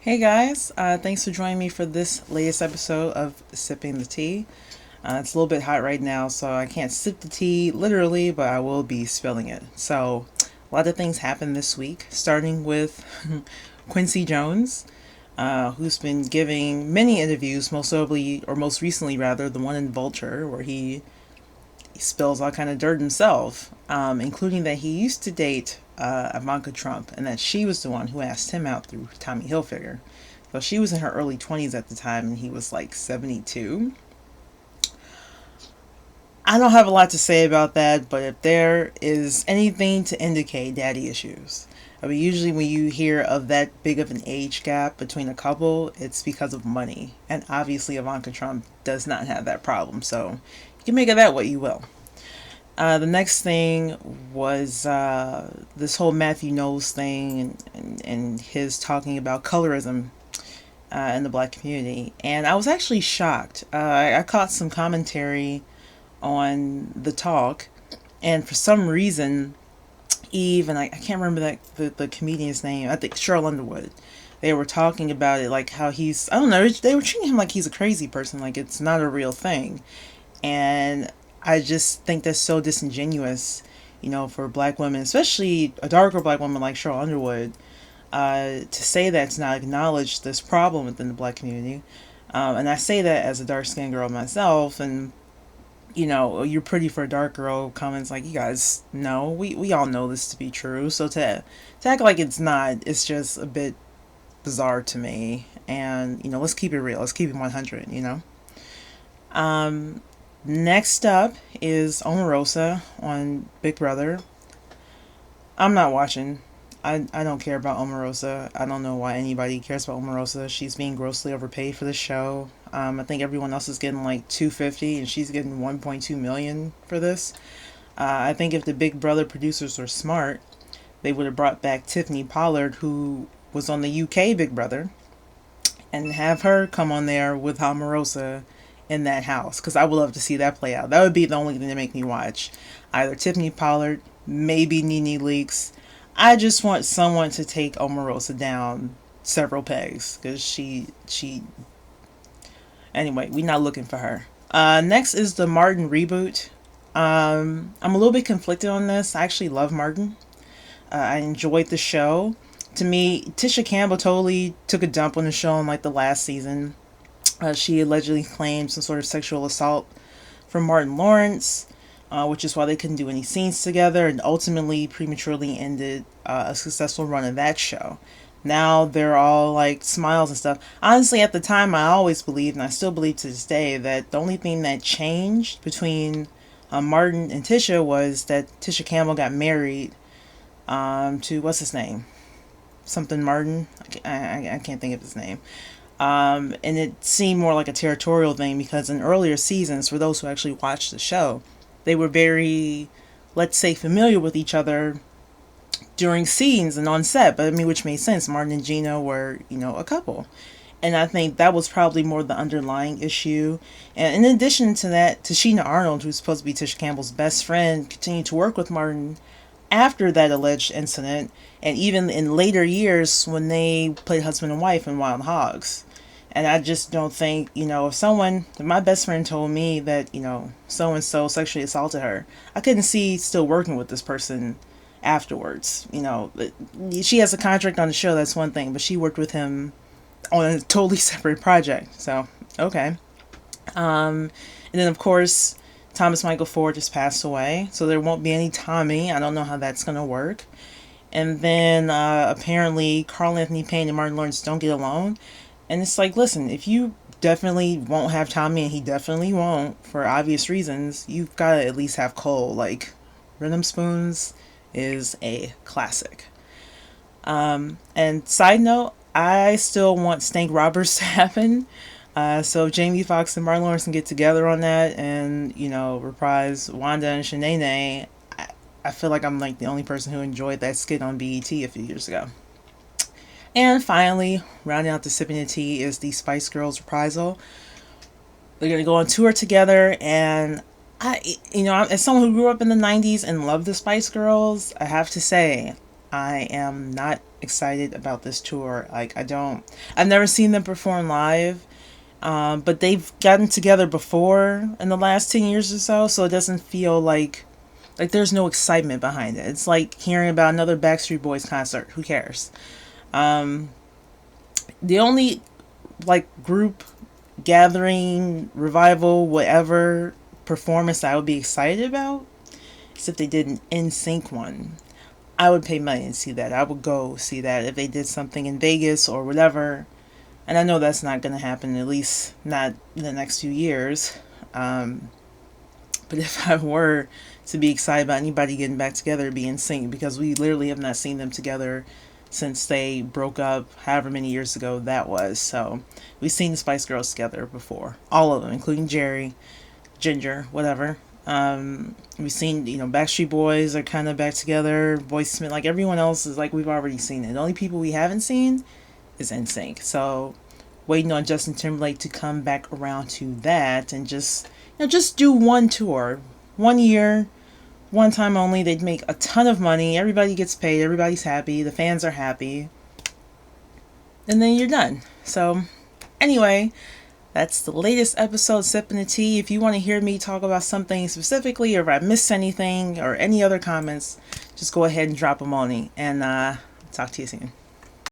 Hey guys, thanks for joining me for this latest episode of Sipping the Tea. It's a little bit hot right now, so I can't sip the tea literally, but I will be spilling it. So, a lot of things happened this week, starting with Quincy Jones, who's been giving many interviews, most notably, or most recently rather, the one in Vulture, where he spills all kind of dirt himself, including that he used to date Ivanka Trump, and that she was the one who asked him out through Tommy Hilfiger. So she was in her early 20s at the time, and he was like 72. I don't have a lot to say about that, but if there is anything to indicate daddy issues, I mean, usually when you hear of that big of an age gap between a couple, it's because of money. And obviously, Ivanka Trump does not have that problem, so you can make of that what you will. The next thing was this whole Matthew Knowles thing and his talking about colorism in the black community. And I was actually shocked. I caught some commentary on the talk, and for some reason, Eve and I can't remember the comedian's name. I think Cheryl Underwood. They were talking about it like how he's, I don't know, they were treating him like he's a crazy person, like it's not a real thing. And I just think that's so disingenuous, for black women, especially a darker black woman like Cheryl Underwood, to say that, to not acknowledge this problem within the black community. And I say that as a dark skinned girl myself, and you're pretty for a dark girl comments like, you guys know, we all know this to be true. So to act like it's not, it's just a bit bizarre to me. And, let's keep it real. Let's keep it 100. Um, Next up is Omarosa on Big Brother. I'm not watching. I don't care about Omarosa. I don't know why anybody cares about Omarosa. She's being grossly overpaid for the show. I think everyone else is getting like 250 and she's getting 1.2 million for this. I think if the Big Brother producers were smart, they would have brought back Tiffany Pollard, who was on the UK Big Brother, and have her come on there with Omarosa in that house, because I would love to see that play out. That would be the only thing to make me watch. Either Tiffany Pollard, maybe Nene Leakes. I just want someone to take Omarosa down several pegs, because she. Anyway, we're not looking for her. Next is the Martin reboot. I'm a little bit conflicted on this. I actually love Martin. I enjoyed the show. To me, Tisha Campbell totally took a dump on the show in like the last season. She allegedly claimed some sort of sexual assault from Martin Lawrence, which is why they couldn't do any scenes together, and ultimately prematurely ended a successful run of that show. Now they're all like smiles and stuff. Honestly, at the time, I always believed, and I still believe to this day, that the only thing that changed between Martin and Tisha was that Tisha Campbell got married to, what's his name? Something Martin. I can't think of his name. And it seemed more like a territorial thing, because in earlier seasons, for those who actually watched the show, they were very, let's say, familiar with each other during scenes and on set. But I mean, which made sense. Martin and Gina were, a couple. And I think that was probably more the underlying issue. And in addition to that, Tashina Arnold, who's supposed to be Tisha Campbell's best friend, continued to work with Martin after that alleged incident, and even in later years when they played husband and wife in Wild Hogs. And I just don't think, if my best friend told me that, so and so sexually assaulted her, I couldn't see still working with this person afterwards. She has a contract on the show, that's one thing, but she worked with him on a totally separate project. So, okay. And then, of course, Thomas Michael Ford just passed away, so there won't be any Tommy. I don't know how that's going to work. And then apparently Carl Anthony Payne and Martin Lawrence don't get along. And it's like, listen, if you definitely won't have Tommy, and he definitely won't, for obvious reasons, you've got to at least have Cole. Like, Rhythm Spoons is a classic. And side note, I still want Stank Robbers to happen. So Jamie Foxx and Martin Lawrence can get together on that and, reprise Wanda and Shanae. I feel like I'm like the only person who enjoyed that skit on BET a few years ago. And finally, rounding out the sipping the tea is the Spice Girls reprisal. They're going to go on tour together, and as someone who grew up in the 90s and loved the Spice Girls, I have to say, I am not excited about this tour. Like, I've never seen them perform live, but they've gotten together before in the last 10 years or so it doesn't feel like there's no excitement behind it. It's like hearing about another Backstreet Boys concert. Who cares? The only like group gathering, revival, whatever performance that I would be excited about is if they did an NSYNC one. I would pay money to see that. I would go see that if they did something in Vegas or whatever. And I know that's not going to happen, at least not in the next few years. But if I were to be excited about anybody getting back together, it'd be NSYNC, because we literally have not seen them together since they broke up however many years ago that was. So we've seen the Spice Girls together before. All of them, including Jerry, Ginger, whatever. We've seen, Backstreet Boys are kind of back together. Boys Smith, like everyone else is like we've already seen it. The only people we haven't seen is NSYNC. So waiting on Justin Timberlake to come back around to that and just do one tour, 1 year, one time only. They'd make a ton of money. Everybody gets paid. Everybody's happy. The fans are happy. And then you're done. So anyway, that's the latest episode, Sipping the Tea. If you want to hear me talk about something specifically, or if I missed anything or any other comments, just go ahead and drop them on me. And talk to you soon.